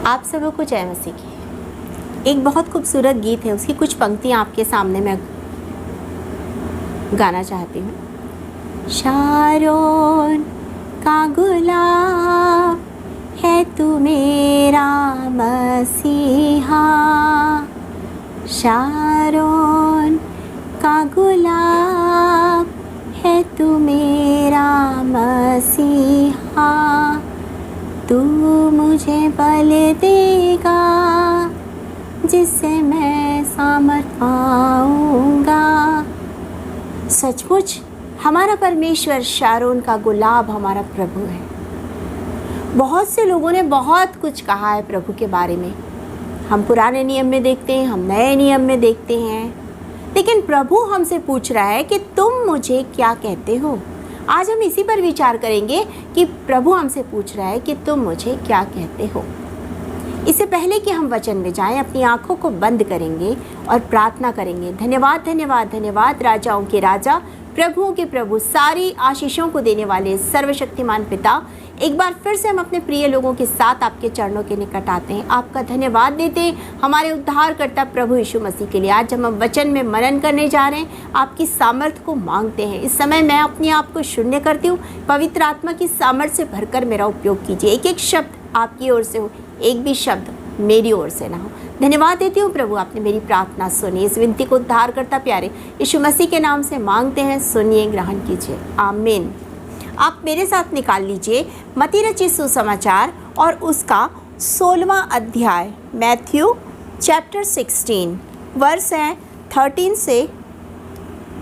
आप सबको जय मसीह की। एक बहुत खूबसूरत गीत है, उसकी कुछ पंक्तियाँ आपके सामने मैं गाना चाहती हूँ। शारोन का गुलाब है तू मेरा मसीहा, शारोन का गुलाब है तू मेरा मसीहा, तू मुझे बल देगा जिससे मैं सामर्थ पाऊंगा। सचमुच हमारा परमेश्वर शारोन का गुलाब हमारा प्रभु है। बहुत से लोगों ने बहुत कुछ कहा है प्रभु के बारे में। हम पुराने नियम में देखते हैं, हम नए नियम में देखते हैं, लेकिन प्रभु हमसे पूछ रहा है कि तुम मुझे क्या कहते हो। आज हम इसी पर विचार करेंगे कि प्रभु हमसे पूछ रहा है कि तुम मुझे क्या कहते हो। इससे पहले कि हम वचन में जाएं, अपनी आंखों को बंद करेंगे और प्रार्थना करेंगे। धन्यवाद धन्यवाद धन्यवाद, राजाओं के राजा, प्रभुओं के प्रभु, सारी आशीषों को देने वाले सर्वशक्तिमान पिता, एक बार फिर से हम अपने प्रिय लोगों के साथ आपके चरणों के निकट आते हैं, आपका धन्यवाद देते हैं हमारे उद्धारकर्ता प्रभु यीशु मसीह के लिए। आज जब हम वचन में मनन करने जा रहे हैं, आपकी सामर्थ्य को मांगते हैं। इस समय मैं अपने आप को शून्य करती हूँ, पवित्र आत्मा की सामर्थ्य से भरकर मेरा उपयोग कीजिए। एक एक शब्द आपकी ओर से हो, एक भी शब्द मेरी ओर से ना हो। धन्यवाद देती हूँ प्रभु, आपने मेरी प्रार्थना सुनी। इस विनती को उद्धारकर्ता प्यारे यीशु मसीह के नाम से मांगते हैं, सुनिए, ग्रहण कीजिए, आमीन। आप मेरे साथ निकाल लीजिए मत्ती रचित सुसमाचार और उसका 16वां अध्याय, मैथ्यू चैप्टर 16, वर्स हैं 13 से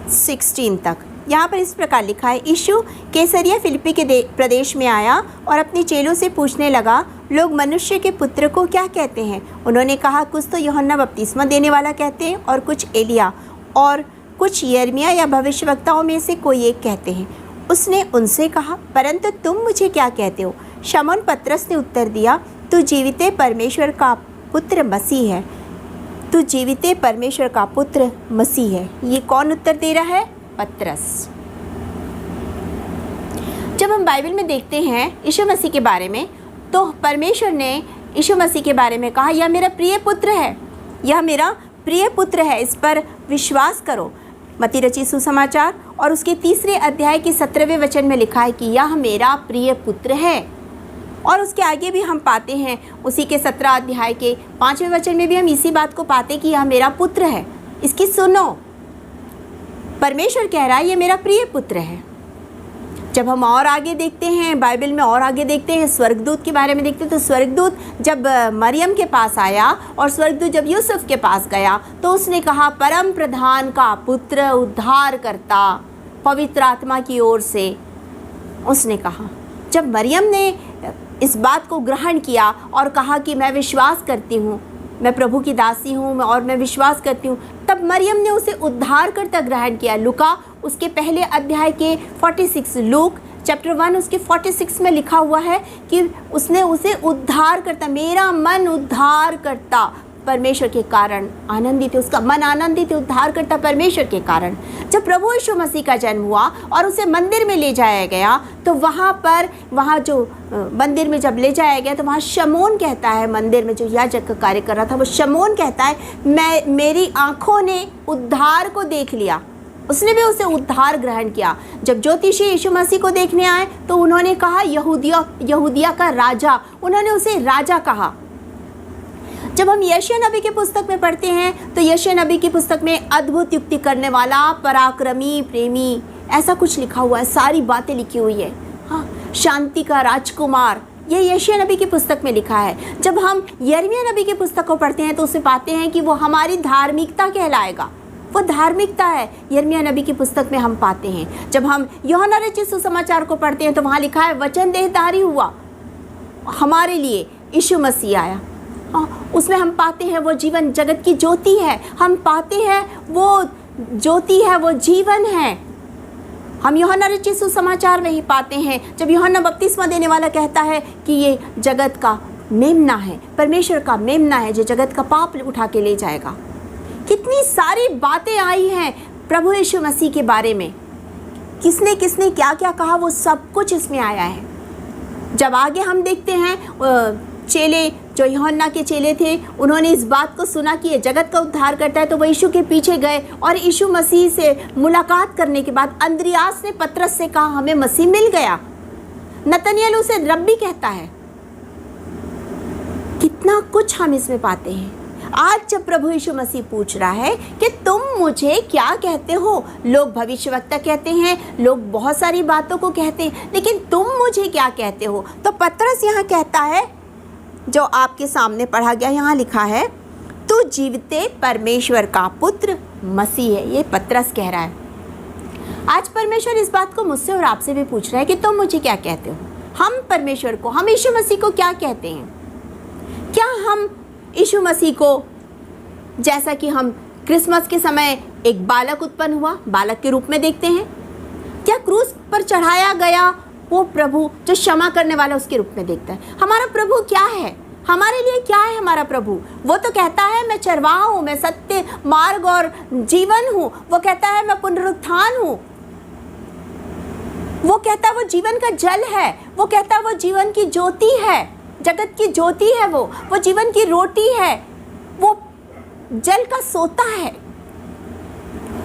16 तक। यहाँ पर इस प्रकार लिखा है, यीशु कैसरिया फिलिप्पी के प्रदेश में आया और अपने चेलों से पूछने लगा, लोग मनुष्य के पुत्र को क्या कहते हैं? उन्होंने कहा, कुछ तो यूहन्ना बपतिस्मा देने वाला कहते हैं, और कुछ एलिया, और कुछ यिर्मयाह या भविष्यवक्ताओं में से कोई एक कहते हैं। उसने उनसे कहा, परंतु तुम मुझे क्या कहते हो? शमौन पतरस ने उत्तर दिया, तू जीविते परमेश्वर का पुत्र मसीह है, तू जीविते परमेश्वर का पुत्र मसीह है। ये कौन उत्तर दे रहा है? पतरस। जब हम बाइबल में देखते हैं यीशु मसीह के बारे में, तो परमेश्वर ने यीशु मसीह के बारे में कहा, यह मेरा प्रिय पुत्र है, यह मेरा प्रिय पुत्र है, इस पर विश्वास करो। मत्ती रचित सुसमाचार और उसके 3 अध्याय के 17वें वचन में लिखा है कि यह मेरा प्रिय पुत्र है। और उसके आगे भी हम पाते हैं, उसी के 17 अध्याय के 5वें वचन में भी हम इसी बात को पाते कि यह मेरा पुत्र है, इसकी सुनो। परमेश्वर कह रहा है ये मेरा प्रिय पुत्र है। जब हम और आगे देखते हैं, बाइबल में और आगे देखते हैं, स्वर्गदूत के बारे में देखते हैं, तो स्वर्गदूत जब मरियम के पास आया और स्वर्गदूत जब यूसुफ के पास गया, तो उसने कहा, परम प्रधान का पुत्र, उद्धार करता, पवित्र आत्मा की ओर से उसने कहा। जब मरियम ने इस बात को ग्रहण किया और कहा कि मैं विश्वास करती हूँ, मैं प्रभु की दासी हूँ और मैं विश्वास करती हूँ, तब मरियम ने उसे उद्धारकर्ता ग्रहण किया। लूका उसके पहले अध्याय के 46, लूक चैप्टर 1 उसके 46 में लिखा हुआ है कि उसने उसे उद्धार करता, मेरा मन उद्धार करता परमेश्वर के कारण आनंदित है, उसका मन आनंदित है उद्धार करता परमेश्वर के कारण। जब प्रभु यीशु मसीह का जन्म हुआ और उसे मंदिर में ले जाया गया, तो वहाँ जो मंदिर में जब ले जाया गया, तो वहाँ शमौन कहता है, मंदिर में जो याजक का कार्य कर रहा था, वो शमौन कहता है, मेरी आँखों ने उद्धार को देख लिया। उसने भी उसे उद्धार ग्रहण किया। जब ज्योतिषी यीशु मसीह को देखने आए, तो उन्होंने कहा, यहूदिया का राजा, उन्होंने उसे राजा कहा। जब हम यशायाह नबी की पुस्तक में पढ़ते हैं, तो यशायाह नबी की पुस्तक में अद्भुत युक्ति करने वाला, पराक्रमी, प्रेमी, ऐसा कुछ लिखा हुआ है, सारी बातें लिखी हुई है। हाँ, शांति का राजकुमार, ये यशायाह नबी की पुस्तक में लिखा है। जब हम यिर्मयाह नबी की पुस्तक को पढ़ते हैं, तो उसे पाते हैं कि वो हमारी धार्मिकता कहलाएगा, वो धार्मिकता है, यिर्मयाह नबी की पुस्तक में हम पाते हैं। जब हम यूहन्ना रचित सुसमाचार को पढ़ते हैं, तो वहाँ लिखा है, वचन देहधारी हुआ, हमारे लिए यीशु मसीह आया। उसमें हम पाते हैं वो जीवन जगत की ज्योति है, हम पाते हैं वो ज्योति है, वो जीवन है। हम यूहन्ना रचित सुसमाचार में ही पाते हैं, जब यूहन्ना बपतिस्मा देने वाला कहता है कि ये जगत का मेमना है, परमेश्वर का मेमना है, जो जगत का पाप उठा के ले जाएगा। कितनी सारी बातें आई हैं प्रभु यीशु मसीह के बारे में, किसने किसने क्या क्या कहा, वो सब कुछ इसमें आया है। जब आगे हम देखते हैं चेले जो यूहन्ना के चेले थे, उन्होंने इस बात को सुना कि ये जगत का उद्धार करता है, तो वो यीशु के पीछे गए और यीशु मसीह से मुलाकात करने के बाद अंद्रियास ने पतरस से कहा, हमें मसीह मिल गया। नतनएल उसे रब्बी कहता है। कितना कुछ हम इसमें पाते हैं। आज जब प्रभु यीशु मसीह पूछ रहा है कि तुम मुझे क्या कहते हो, लोग भविष्यवक्ता कहते हैं, लोग बहुत सारी बातों को कहते हैं, लेकिन तुम मुझे क्या कहते हो? तो पतरस यहाँ कहता है, जो आपके सामने पढ़ा गया, यहाँ लिखा है, तू जीवते परमेश्वर का पुत्र मसीह है। ये पतरस कह रहा है। आज परमेश्वर इस बात को मुझसे और आपसे भी पूछ रहा है कि तुम मुझे क्या कहते हो? हम परमेश्वर को, हम यीशु मसीह को क्या कहते हैं? क्या हम यीशु मसीह को, जैसा कि हम क्रिसमस के समय एक बालक उत्पन्न हुआ, बालक के रूप में देखते हैं? क्या क्रूस पर चढ़ाया गया वो प्रभु जो क्षमा करने वाला, उसके रूप में देखता है? हमारा प्रभु क्या है? हमारे लिए क्या है हमारा प्रभु? वो तो कहता है मैं चरवाहा हूँ, मैं सत्य, मार्ग और जीवन हूँ। वो कहता है मैं पुनरुत्थान हूँ। वो कहता है वो जीवन का जल है। वो कहता है वो जीवन की ज्योति है, जगत की ज्योति है। वो जीवन की रोटी है, वो जल का सोता है।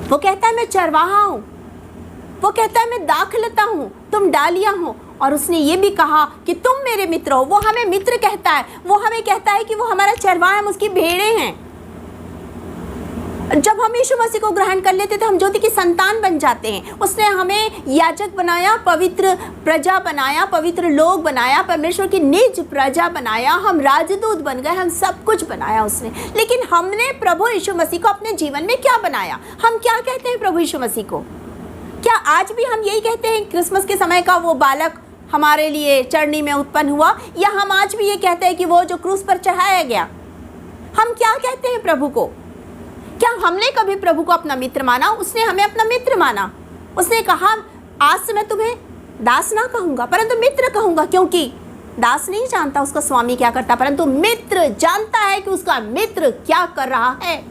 वो कहता है मैं चरवाहा हूँ। वो कहता है मैं दाखलता हूँ, तुम डालियाँ हो। और उसने ये भी कहा कि तुम मेरे मित्र हो। वो हमें मित्र कहता है। वो हमें कहता है कि वो हमारा चरवाहा है, हम उसकी भेड़ें हैं। जब हम यीशु मसीह को ग्रहण कर लेते तो हम ज्योति की संतान बन जाते हैं। उसने हमें याजक बनाया, पवित्र प्रजा बनाया, पवित्र लोग बनाया, परमेश्वर की निज प्रजा बनाया, हम राजदूत बन गए, हम सब कुछ बनाया उसने। लेकिन हमने प्रभु यीशु मसीह को अपने जीवन में क्या बनाया? हम क्या कहते हैं प्रभु यीशु मसीह को? क्या आज भी हम यही कहते हैं क्रिसमस के समय का वो बालक हमारे लिए चरनी में उत्पन्न हुआ, या हम आज भी ये कहते हैं कि वो जो क्रूस पर चढ़ाया गया? हम क्या कहते हैं प्रभु को? क्या हमने कभी प्रभु को अपना मित्र माना? उसने हमें अपना मित्र माना। उसने कहा आज से मैं तुम्हें दास ना कहूँगा परंतु मित्र कहूँगा, क्योंकि दास नहीं जानता उसका स्वामी क्या करता, परंतु मित्र जानता है कि उसका मित्र क्या कर रहा है।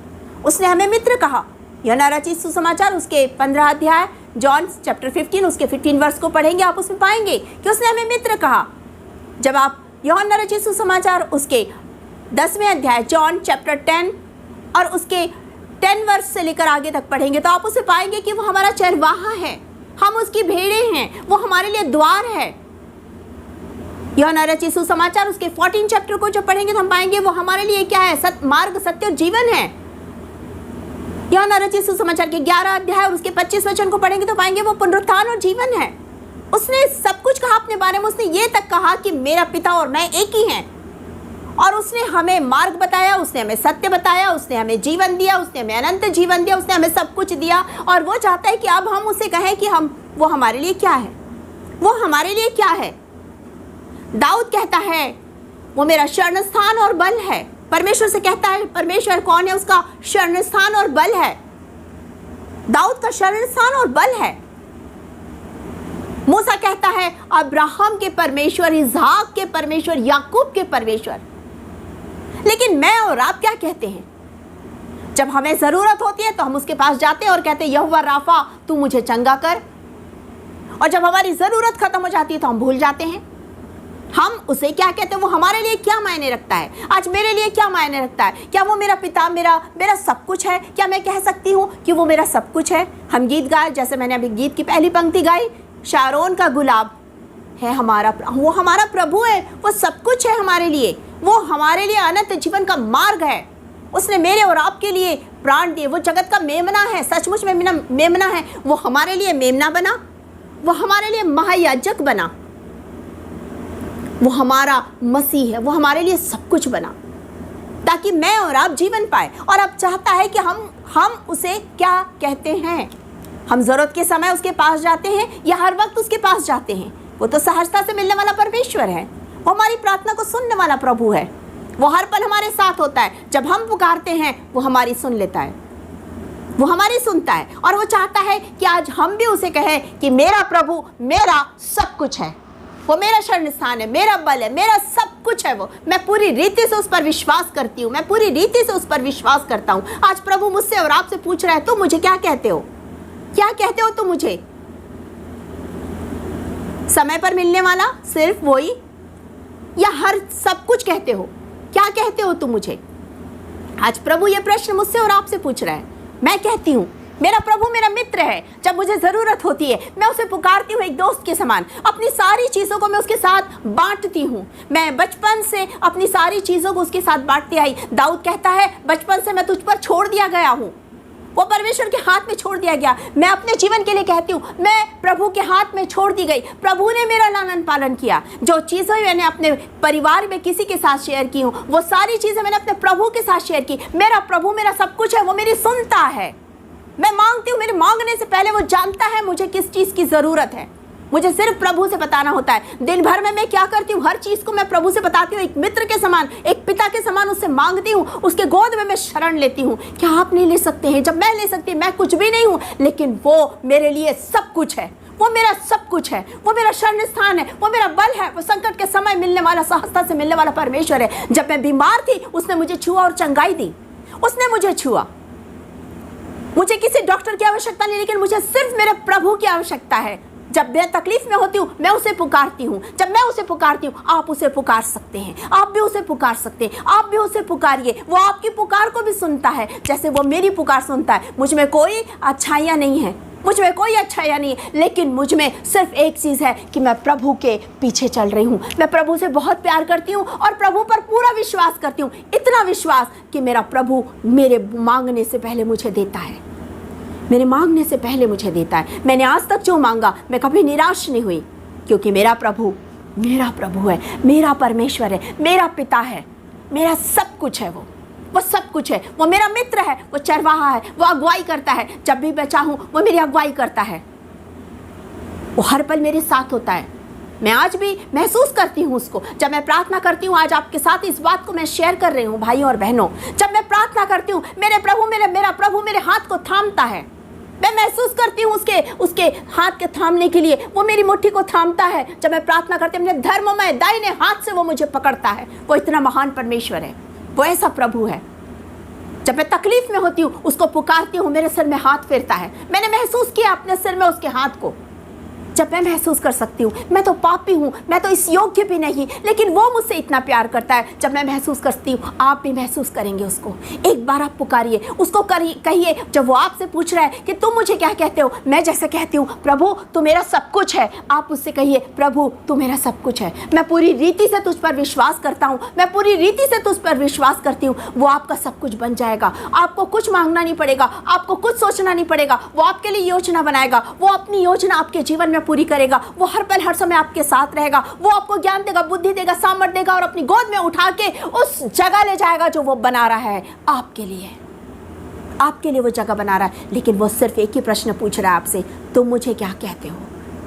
उसने हमें मित्र कहा। यूहन्ना रचित सुसमाचार उसके 15 अध्याय, जॉन चैप्टर 15 उसके 15 वर्ष को पढ़ेंगे, आप उसमें पाएंगे कि उसने हमें मित्र कहा। जब आप यूहन्ना रचित सुसमाचार उसके 10वें अध्याय, जॉन चैप्टर 10 और उसके 10 वर्ष से लेकर आगे तक पढ़ेंगे तो आप उसे पाएंगे कि वो हमारा चरवाहा है, हम उसकी भेड़ें हैं, वो हमारे लिए द्वार है। यूहन्ना रचित सुसमाचार उसके 14 चैप्टर को जब पढ़ेंगे तो हम पाएंगे वो हमारे लिए क्या है? मार्ग, सत्य और जीवन है। यूहन्ना रचित सुसमाचार के 11 अध्याय और उसके 25 वचन को पढ़ेंगे तो पाएंगे वो पुनरुत्थान और जीवन है। उसने सब कुछ कहा अपने बारे में। उसने ये तक कहा कि मेरा पिता और मैं एक ही हैं। और उसने हमें मार्ग बताया, उसने हमें सत्य बताया, उसने हमें जीवन दिया, उसने हमें अनंत जीवन दिया, उसने हमें सब कुछ दिया। और वो चाहता है कि अब हम उसे कहें कि वो हमारे लिए क्या है? वो हमारे लिए क्या है? दाऊद कहता है वो मेरा शरण स्थान और बल है। परमेश्वर से कहता है परमेश्वर कौन है? उसका शरण स्थान और बल है। दाऊद का शरण स्थान और बल है। मूसा कहता है अब्राहम के परमेश्वर, इसहाक के परमेश्वर, याकूब के परमेश्वर। लेकिन मैं और आप क्या कहते हैं? जब हमें जरूरत होती है तो हम उसके पास जाते हैं और कहते हैं यहोवा राफा, तू मुझे चंगा कर। और जब हमारी जरूरत खत्म हो जाती है तो हम भूल जाते हैं। हम उसे क्या कहते हैं? वो हमारे लिए क्या मायने रखता है? आज मेरे लिए क्या मायने रखता है? क्या वो मेरा पिता, मेरा सब कुछ है? क्या मैं कह सकती हूँ कि वो मेरा सब कुछ है? हम गीत गाए, जैसे मैंने अभी गीत की पहली पंक्ति गाई, शारोन का गुलाब है हमारा, वो हमारा प्रभु है, वो सब कुछ है हमारे लिए। वो हमारे लिए अनंत जीवन का मार्ग है। उसने मेरे और आपके लिए प्राण दिए। वो जगत का मेमना है, सचमुच में मेमना है। वो हमारे लिए मेमना बना, वो हमारे लिए महायाजक बना, वो हमारा मसीह है, वो हमारे लिए सब कुछ बना ताकि मैं और आप जीवन पाए। और अब चाहता है कि हम उसे क्या कहते हैं? हम जरूरत के समय उसके पास जाते हैं या हर वक्त उसके पास जाते हैं? वो तो सहजता से मिलने वाला परमेश्वर है। वो हमारी प्रार्थना को सुनने वाला प्रभु है। वो हर पल हमारे साथ होता है। जब हम पुकारते हैं वो हमारी सुन लेता है, वो हमारी सुनता है। और वो चाहता है कि आज हम भी उसे कहें कि मेरा प्रभु मेरा सब कुछ है, वो मेरा शरण स्थान है, मेरा बल है, मेरा सब कुछ है। वो मैं पूरी रीति से उस पर विश्वास करती हूँ, मैं पूरी रीति से उस पर विश्वास करता हूँ। आज प्रभु मुझसे और आपसे पूछ रहा है, तुम मुझे क्या कहते हो? क्या कहते हो तुम मुझे? समय पर मिलने वाला सिर्फ वही या हर सब कुछ कहते हो? क्या कहते हो तुम मुझे? आज प्रभु ये प्रश्न मुझसे और आपसे पूछ रहा है। मैं कहती हूँ मेरा प्रभु मेरा मित्र है। जब मुझे ज़रूरत होती है मैं उसे पुकारती हूँ एक दोस्त के समान। अपनी सारी चीज़ों को मैं उसके साथ बांटती हूँ। मैं बचपन से अपनी सारी चीज़ों को उसके साथ बांटती आई। दाऊद कहता है बचपन से मैं तुझ पर छोड़ दिया गया हूँ, वो परमेश्वर के हाथ में छोड़ दिया गया। मैं अपने जीवन के लिए कहती हूँ मैं प्रभु के हाथ में छोड़ दी गई। प्रभु ने मेरा लालन पालन किया। जो चीज़ें मैंने अपने परिवार में किसी के साथ शेयर की हूँ वो सारी चीज़ें मैंने अपने प्रभु के साथ शेयर की। मेरा प्रभु मेरा सब कुछ है, वो मेरी सुनता है। मैं मांगती हूँ, मेरे मांगने से पहले वो जानता है मुझे किस चीज़ की ज़रूरत है। मुझे सिर्फ प्रभु से बताना होता है। दिन भर में मैं क्या करती हूँ, हर चीज़ को मैं प्रभु से बताती हूँ। एक मित्र के समान, एक पिता के समान उससे मांगती हूँ। उसके गोद में मैं शरण लेती हूँ। क्या आप नहीं ले सकते हैं? जब मैं ले सकती हूँ, मैं कुछ भी नहीं हूँ, लेकिन वो मेरे लिए सब कुछ है। वो मेरा सब कुछ है, वो मेरा शरण स्थान है, वो मेरा बल है, वो संकट के समय मिलने वाला, सहजता से मिलने वाला परमेश्वर है। जब मैं बीमार थी उसने मुझे छुआ और चंगाई दी। उसने मुझे छुआ। मुझे किसी डॉक्टर की आवश्यकता नहीं, लेकिन मुझे सिर्फ मेरे प्रभु की आवश्यकता है। जब मैं तकलीफ में होती हूँ मैं उसे पुकारती हूँ। जब मैं उसे पुकारती हूँ आप उसे पुकार सकते हैं। आप भी उसे पुकार सकते हैं। आप भी उसे पुकारिए। वो आपकी पुकार को भी सुनता है जैसे वो मेरी पुकार सुनता है। मुझ में कोई अच्छाइयाँ नहीं है, मुझ में कोई अच्छाइयाँ नहीं है, लेकिन मुझ में सिर्फ एक चीज़ है कि मैं प्रभु के पीछे चल रही हूँ। मैं प्रभु से बहुत प्यार करती हूँ और प्रभु पर पूरा विश्वास करती हूँ। इतना विश्वास कि मेरा प्रभु मेरे मांगने से पहले मुझे देता है। मेरे मांगने से पहले मुझे देता है। मैंने आज तक जो मांगा मैं कभी निराश नहीं हुई, क्योंकि मेरा प्रभु है, मेरा परमेश्वर है, मेरा पिता है, मेरा सब कुछ है। वो सब कुछ है। वो मेरा मित्र है, वो चरवाहा है, वो अगुवाई करता है। जब भी मैं चाहूँ वो मेरी अगुवाई करता है। वो हर पल मेरे साथ होता है। मैं आज भी महसूस करती हूँ उसको। जब मैं प्रार्थना करती हूँ, आज आपके साथ इस बात को मैं शेयर कर रही हूँ भाइयों और बहनों। जब मैं प्रार्थना करती हूँ मेरा प्रभु मेरे हाथ को थामता है। मैं महसूस करती हूँ उसके हाथ के थामने के लिए। वो मेरी मुट्ठी को थामता है। जब मैं प्रार्थना करती हूँ अपने धर्ममय दाहिने हाथ से वो मुझे पकड़ता है। वो इतना महान परमेश्वर है, वो ऐसा प्रभु है। जब मैं तकलीफ में होती हूँ उसको पुकारती हूँ, मेरे सिर में हाथ फेरता है। मैंने महसूस किया अपने सिर में उसके हाथ को। जब मैं महसूस कर सकती हूँ मैं तो पापी हूँ, मैं तो इस योग्य भी नहीं, लेकिन वो मुझसे इतना प्यार करता है। जब मैं महसूस करती हूँ आप भी महसूस करेंगे उसको। एक बार आप पुकारिए उसको, कहिए। जब वो आपसे पूछ रहा है कि तुम मुझे क्या कहते हो, मैं जैसे कहती हूँ प्रभु तू मेरा सब कुछ है, आप उससे कहिए प्रभु तू मेरा सब कुछ है। मैं पूरी रीति से तुझ पर विश्वास करता हूँ, मैं पूरी रीति से तुझ पर विश्वास करती हूँ। वो आपका सब कुछ बन जाएगा। आपको कुछ मांगना नहीं पड़ेगा, आपको कुछ सोचना नहीं पड़ेगा। वो आपके लिए योजना बनाएगा। वो अपनी योजना आपके जीवन में पूरी करेगा। वो हर पल हर समय आपके साथ रहेगा। वो आपको ज्ञान देगा, बुद्धि देगा, सामर्थ्य देगा और अपनी गोद में उठा के उस जगह ले जाएगा जो वो बना रहा है आपके लिए। आपके लिए वो जगह बना रहा है। लेकिन वो सिर्फ एक ही प्रश्न पूछ रहा है आपसे, तुम मुझे क्या कहते हो?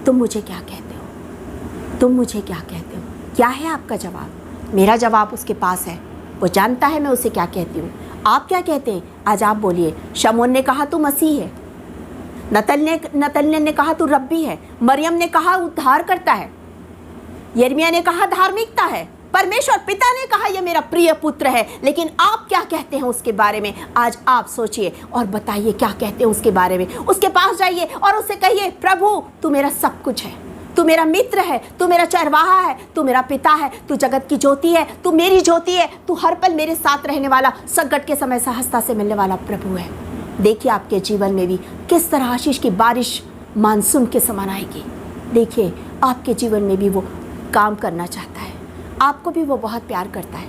तुम मुझे क्या कहते हो? तुम मुझे क्या कहते हो? क्या है आपका जवाब? मेरा जवाब उसके पास है। वो जानता है मैं उसे क्या कहती हूँ। आप क्या कहते हैं? आज आप बोलिए। शमौन ने कहा तू मसीह है। नतन्याह ने कहा तू रब्बी है। मरियम ने कहा उद्धार करता है। यिर्मयाह ने कहा धार्मिकता है। परमेश्वर पिता ने कहा यह मेरा प्रिय पुत्र है। लेकिन आप क्या कहते हैं उसके बारे में? आज आप सोचिए और बताइए क्या कहते हैं उसके बारे में। उसके पास जाइए और उससे कहिए प्रभु तू मेरा सब कुछ है, तू मेरा मित्र है, तू मेरा चरवाहा है, तू मेरा पिता है, तू जगत की ज्योति है, तू मेरी ज्योति है, तू हर पल मेरे साथ रहने वाला, संकट के समय सहजता से मिलने वाला प्रभु है। देखिए आपके जीवन में भी किस तरह आशीष की बारिश मानसून के समान आएगी। देखिए आपके जीवन में भी वो काम करना चाहता है। आपको भी वो बहुत प्यार करता है।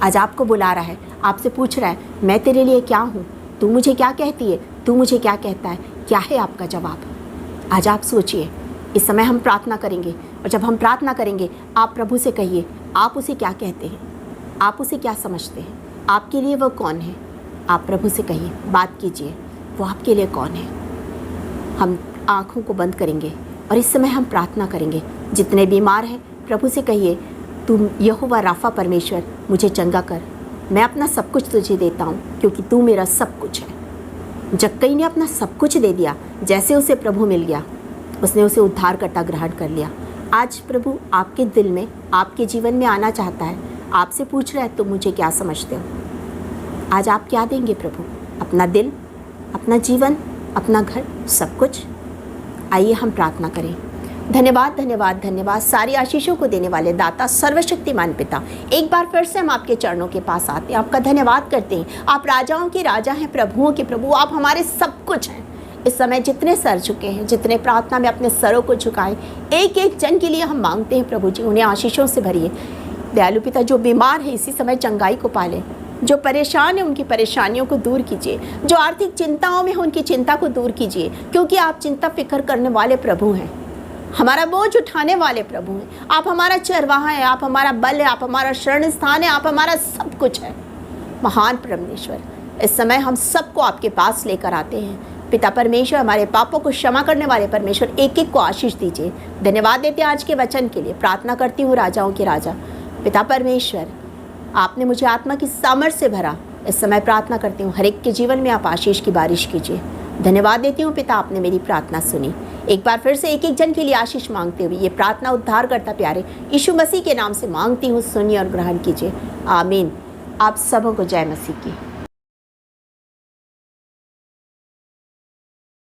आज आपको बुला रहा है, आपसे पूछ रहा है मैं तेरे लिए क्या हूँ, तू मुझे क्या कहती है, तू मुझे क्या कहता है? क्या है आपका जवाब? आज आप सोचिए। इस समय हम प्रार्थना करेंगे और जब हम प्रार्थना करेंगे आप प्रभु से कहिए आप उसे क्या कहते हैं, आप उसे क्या समझते हैं, आपके लिए वो कौन है। आप प्रभु से कहिए, बात कीजिए, वो आपके लिए कौन है। हम आँखों को बंद करेंगे और इस समय हम प्रार्थना करेंगे। जितने बीमार हैं प्रभु से कहिए तुम यहोवा राफा परमेश्वर मुझे चंगा कर। मैं अपना सब कुछ तुझे देता हूँ क्योंकि तू मेरा सब कुछ है। जक्कई ने अपना सब कुछ दे दिया। जैसे उसे प्रभु मिल गया उसने उसे उद्धारकर्ता ग्रहण कर लिया। आज प्रभु आपके दिल में, आपके जीवन में आना चाहता है। आपसे पूछ रहा है तुम मुझे क्या समझते हो। आज आप क्या देंगे प्रभु? अपना दिल, अपना जीवन, अपना घर, सब कुछ। आइए हम प्रार्थना करें। धन्यवाद धन्यवाद धन्यवाद। सारी आशीषों को देने वाले दाता सर्वशक्तिमान पिता, एक बार फिर से हम आपके चरणों के पास आते हैं, आपका धन्यवाद करते हैं। आप राजाओं के राजा हैं, प्रभुओं के प्रभु, आप हमारे सब कुछ हैं। इस समय जितने सर झुके हैं, जितने प्रार्थना में अपने सरों को झुकाएं, एक एक जन के लिए हम मांगते हैं प्रभु जी, उन्हें आशीषों से भरिए। दयालु पिता, जो बीमार है इसी समय चंगाई को पाले, जो परेशान है उनकी परेशानियों को दूर कीजिए, जो आर्थिक चिंताओं में है उनकी चिंता को दूर कीजिए, क्योंकि आप चिंता फिक्र करने वाले प्रभु हैं, हमारा बोझ उठाने वाले प्रभु हैं। आप हमारा चरवाहा है, आप हमारा बल है, आप हमारा शरण स्थान है, आप हमारा सब कुछ है। महान परमेश्वर, इस समय हम सबको आपके पास लेकर आते हैं। पिता परमेश्वर, हमारे पापों को क्षमा करने वाले परमेश्वर, एक एक को आशीष दीजिए। धन्यवाद देते हैं आज के वचन के लिए। प्रार्थना करती हूँ राजाओं के राजा पिता परमेश्वर, आपने मुझे आत्मा की सामर्थ्य से भरा। इस समय प्रार्थना करती हूँ हर एक के जीवन में आप आशीष की बारिश कीजिए। धन्यवाद देती हूँ पिता, आपने मेरी प्रार्थना सुनी। एक बार फिर से एक एक जन के लिए आशीष मांगते हुए ये प्रार्थना उद्धार करता प्यारे यीशु मसीह के नाम से मांगती हूँ, सुनिए और ग्रहण कीजिए। आमीन। आप सबों को जय मसीह की।